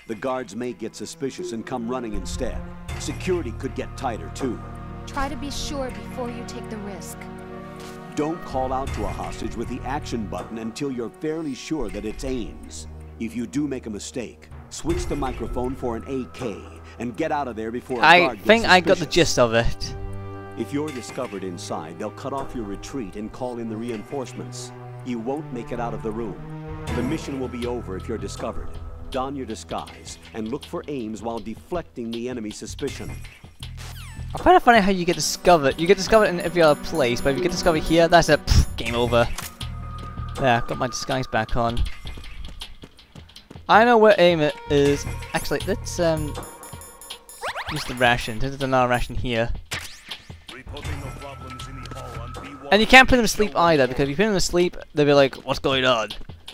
The guards may get suspicious and come running instead. Security could get tighter, too. Try to be sure before you take the risk. Don't call out to a hostage with the action button until you're fairly sure that it's Ames. If you do make a mistake, switch the microphone for an AK and get out of there before a guard gets suspicious. I think I got the gist of it. If you're discovered inside, they'll cut off your retreat and call in the reinforcements. You won't make it out of the room. The mission will be over if you're discovered. Don your disguise and look for Ames while deflecting the enemy's suspicion. I find it funny how you get discovered. You get discovered in every other place, but if you get discovered here, that's it. Game over. There, got my disguise back on. I know where Ames is. Actually, let's use the ration. There's another ration here. And you can't put them to sleep either, because if you put them to sleep, they'll be like, "What's going on?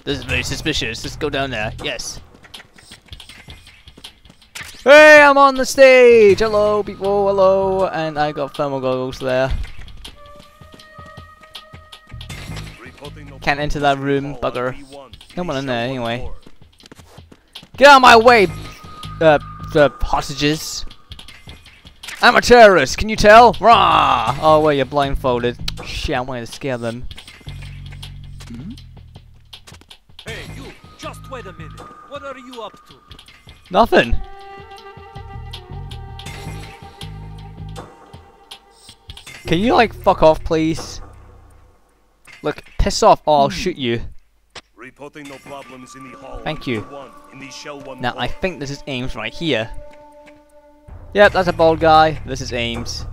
This is very suspicious. Let's go down there." Yes. Hey, I'm on the stage! Hello, people, hello! And I got thermal goggles there. Can't enter that room, bugger. No one in there, anyway. Get out of my way, the hostages! I'm a terrorist, can you tell? Rah! Oh, wait, you're blindfolded. Shit, I wanted to scare them. Hmm? Hey, you! Just wait a minute. What are you up to? Nothing. Can you, like, fuck off, please? Look, piss off or I'll shoot you. Reporting no problems in the hall. Thank you. In the shell one Now, I think this is Ames right here. Yep, that's a bald guy. This is Ames.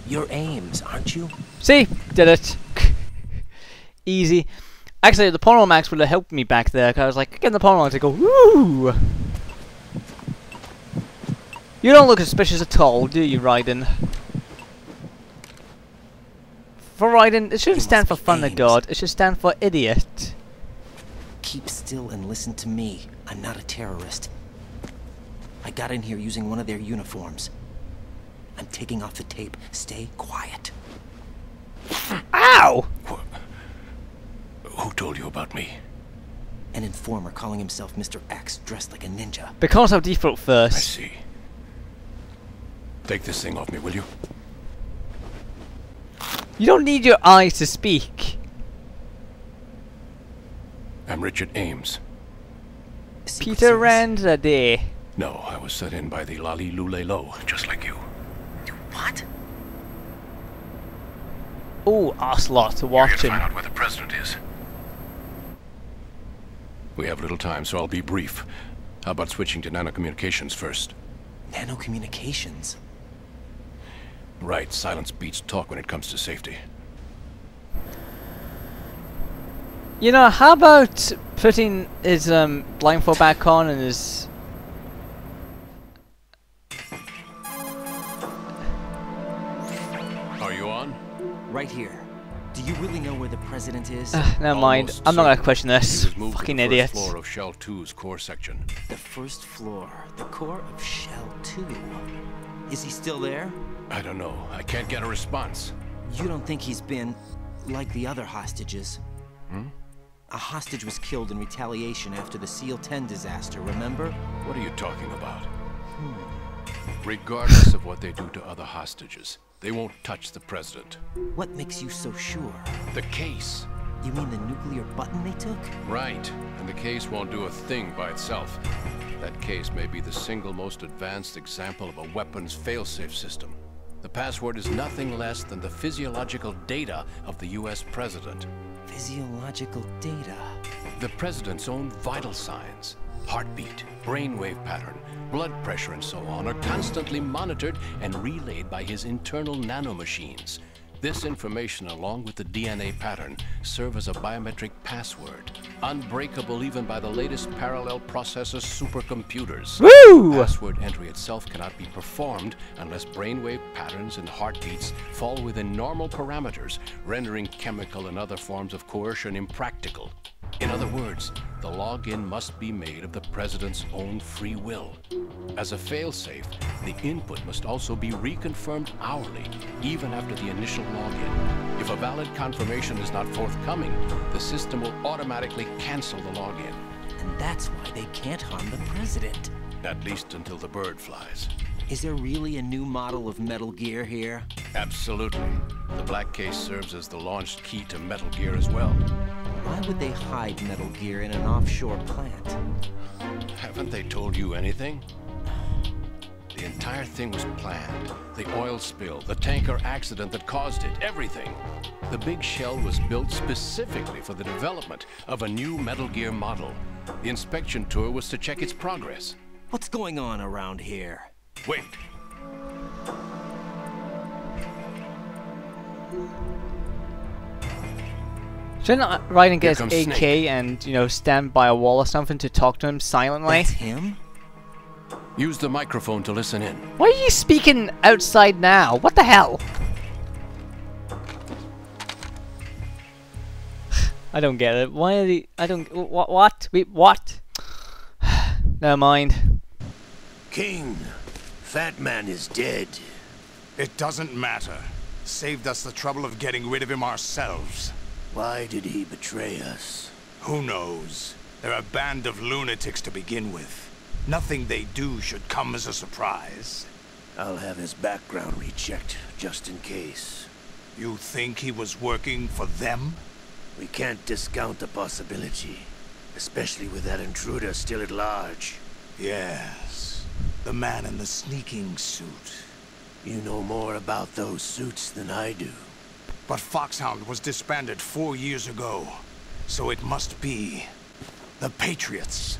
You're Ames, aren't you? See? Did it. Easy. Actually, the porno max would have helped me back there, because I was like, get in the porno max to go, woo! You don't look suspicious at all, do you, Raiden? For Raiden, it shouldn't stand for Thunder God, it should stand for idiot. Keep still and listen to me. I'm not a terrorist. I got in here using one of their uniforms. I'm taking off the tape. Stay quiet. Ow! Who told you about me? An informer calling himself Mr. X, dressed like a ninja. Because of default first. I see. Take this thing off me, will you? You don't need your eyes to speak. I'm Richard Ames. Peter Randade. No, I was set in by the Lali Lule Lo, just like you. What? Oh, Ocelot to watch him. Find out where the president is. We have little time, so I'll be brief. How about switching to nanocommunications first? Nanocommunications? Right, silence beats talk when it comes to safety. You know, how about putting his blindfold back on and his... Are you on? Right here. Do you really know where the president is? Never mind. I'm not gonna question this. He was moved Fucking to the idiots. first floor of Shell 2's core section. The first floor. The core of Shell 2. Is he still there? I don't know. I can't get a response. You don't think he's been like the other hostages? Hmm? A hostage was killed in retaliation after the SEAL 10 disaster, remember? What are you talking about? Regardless of what they do to other hostages, they won't touch the president. What makes you so sure? The case. You mean the nuclear button they took? Right. And the case won't do a thing by itself. That case may be the single most advanced example of a weapons failsafe system. The password is nothing less than the physiological data of the US president. Physiological data? The president's own vital signs, heartbeat, brainwave pattern, blood pressure and so on are constantly monitored and relayed by his internal nanomachines. This information, along with the DNA pattern, serve as a biometric password, unbreakable even by the latest parallel processor supercomputers. Woo! Password entry itself cannot be performed unless brainwave patterns and heartbeats fall within normal parameters, rendering chemical and other forms of coercion impractical. In other words, the login must be made of the president's own free will. As a failsafe, the input must also be reconfirmed hourly, even after the initial login. If a valid confirmation is not forthcoming, the system will automatically cancel the login. And that's why they can't harm the president. At least until the bird flies. Is there really a new model of Metal Gear here? Absolutely. The black case serves as the launch key to Metal Gear as well. Why would they hide Metal Gear in an offshore plant? Haven't they told you anything? The entire thing was planned. The oil spill, the tanker accident that caused it, everything. The big shell was built specifically for the development of a new Metal Gear model. The inspection tour was to check its progress. What's going on around here? Wait. Shouldn't I ride and get Here his comes AK Snake. and, you know, stand by a wall or something to talk to him silently? That's him? Use the microphone to listen in. Why are you speaking outside now? What the hell? I don't get it. Why are they... I don't... What? Wait, what? Never mind. King, Fat Man is dead. It doesn't matter. Saved us the trouble of getting rid of him ourselves. Why did he betray us? Who knows? They're a band of lunatics to begin with. Nothing they do should come as a surprise. I'll have his background rechecked, just in case. You think he was working for them? We can't discount the possibility, especially with that intruder still at large. Yes. The man in the sneaking suit. You know more about those suits than I do. But Foxhound was disbanded 4 years ago. So it must be the Patriots.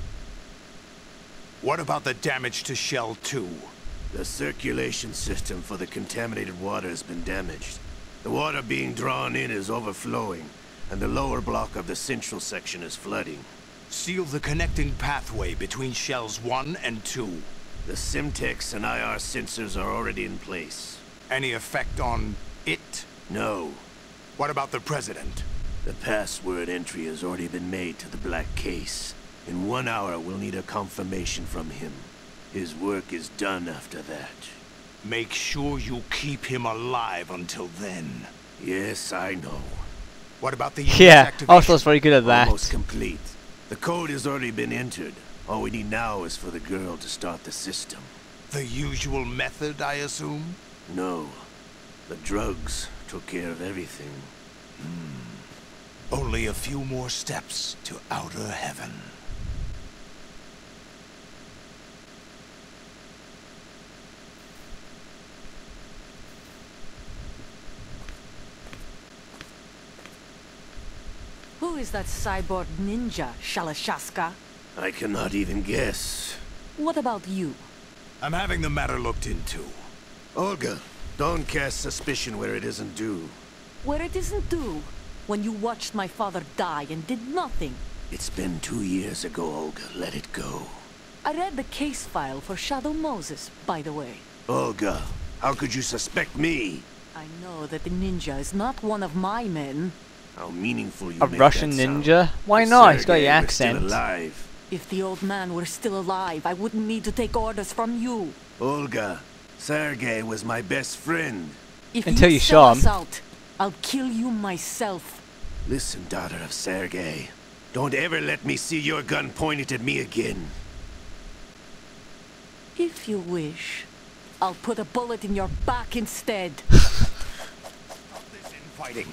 What about the damage to Shell 2? The circulation system for the contaminated water has been damaged. The water being drawn in is overflowing, and the lower block of the central section is flooding. Seal the connecting pathway between Shells 1 and 2. The Simtex and IR sensors are already in place. Any effect on it? No. What about the President? The password entry has already been made to the black case. In 1 hour, we'll need a confirmation from him. His work is done after that. Make sure you keep him alive until then. Yes, I know. What about the Yeah, activation? Oslo's very good at that. Almost complete. The code has already been entered. All we need now is for the girl to start the system. The usual method, I assume? No. The drugs took care of everything. Only a few more steps to outer heaven. Who is that cyborg ninja, Shalashaska? I cannot even guess. What about you? I'm having the matter looked into. Olga, don't cast suspicion where it isn't due. Where it isn't due, when you watched my father die and did nothing. It's been 2 years ago, Olga. Let it go. I read the case file for Shadow Moses, by the way. Olga, how could you suspect me? I know that the ninja is not one of my men. How meaningful you A make Russian that sound. ninja? Why If not? He's got Sergei your were still accent. alive. If the old man were still alive, I wouldn't need to take orders from you. Olga, Sergei was my best friend. If Until you sell saw us him. out, I'll kill you myself. Listen, daughter of Sergei. Don't ever let me see your gun pointed at me again. If you wish, I'll put a bullet in your back instead. This infighting.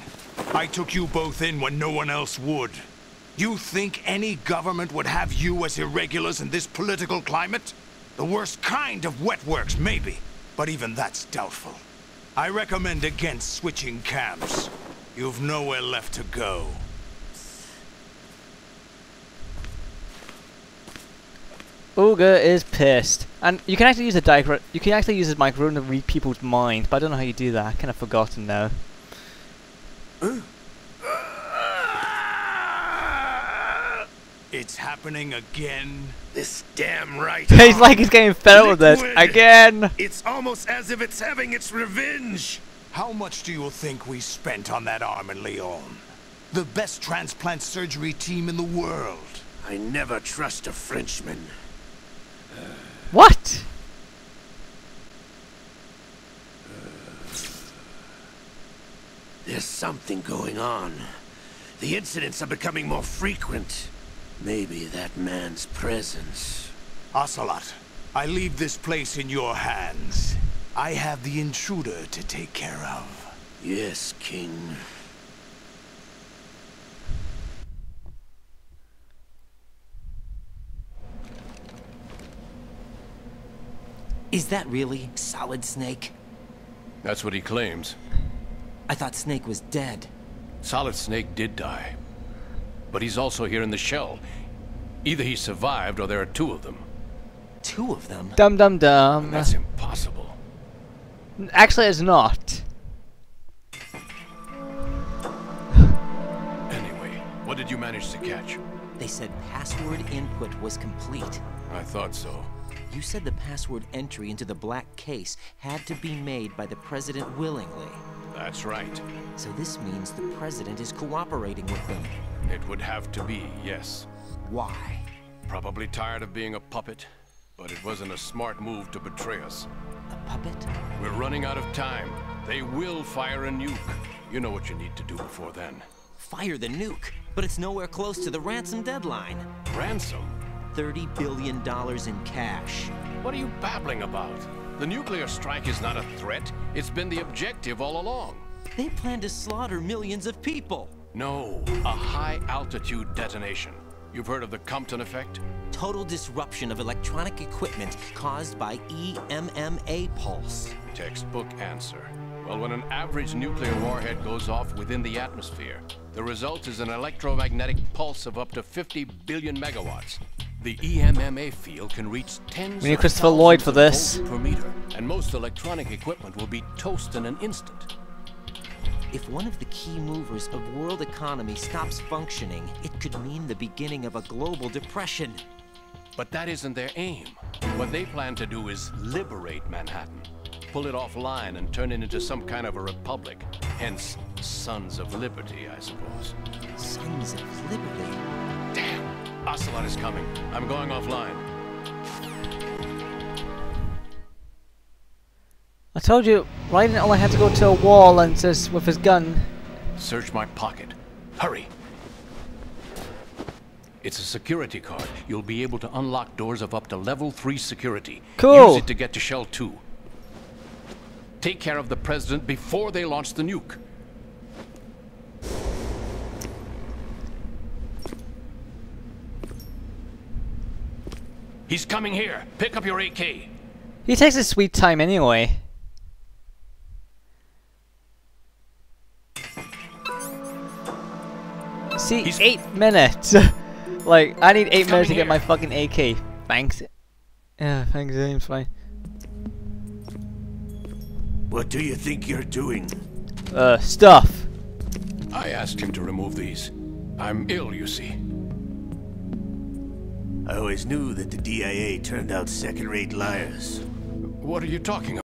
I took you both in when no one else would. You think any government would have you as irregulars in this political climate? The worst kind of wet works, maybe. But even that's doubtful. I recommend against switching camps. You've nowhere left to go. Olga is pissed. And you can actually use you can actually use his microphone to read people's minds, but I don't know how you do that. I kind of forgotten now. It's happening again. This damn right. He's like he's getting fed up with this Liquid. again. It's almost as if it's having its revenge. How much do you think we spent on that arm in Lyon? The best transplant surgery team in the world. I never trust a Frenchman. What? There's something going on. The incidents are becoming more frequent. Maybe that man's presence. Ocelot, I leave this place in your hands. I have the intruder to take care of. Yes, King. Is that really Solid Snake? That's what he claims. I thought Snake was dead. Solid Snake did die. But he's also here in the shell. Either he survived or there are two of them. Two of them? Dum dum dum. That's impossible. Actually, it's not. Anyway, what did you manage to catch? They said password input was complete. I thought so. You said the password entry into the black case had to be made by the President willingly. That's right. So this means the President is cooperating with them. It would have to be, yes. Why? Probably tired of being a puppet, but it wasn't a smart move to betray us. A puppet? We're running out of time. They will fire a nuke. You know what you need to do before then. Fire the nuke, but it's nowhere close to the ransom deadline. Ransom? $30 billion in cash. What are you babbling about? The nuclear strike is not a threat. It's been the objective all along. They plan to slaughter millions of people. No, a high-altitude detonation. You've heard of the Compton effect? Total disruption of electronic equipment caused by EMMA pulse. Textbook answer. Well, when an average nuclear warhead goes off within the atmosphere, the result is an electromagnetic pulse of up to 50 billion megawatts. The EMMA field can reach tens We need of Christopher Lloyd for thousands this. of volts per meter, and most electronic equipment will be toast in an instant. If one of the key movers of world economy stops functioning, it could mean the beginning of a global depression. But that isn't their aim. What they plan to do is liberate Manhattan. Pull it offline and turn it into some kind of a republic. Hence, Sons of Liberty, I suppose. Sons of Liberty? Damn! Ocelot is coming. I'm going offline. I told you, right in all I had to go to a wall and just with his gun. Search my pocket. Hurry! It's a security card. You'll be able to unlock doors of up to level 3 security. Cool. Use it to get to Shell 2. Take care of the President before they launch the nuke. He's coming here. Pick up your AK. He takes his sweet time anyway. See, 8 minutes. Like, I need 8 minutes to get my fucking AK. Thanks. Yeah, thanks, James. Fine. What do you think you're doing? Stuff. I asked him to remove these. I'm ill, you see. I always knew that the DIA turned out second-rate liars. What are you talking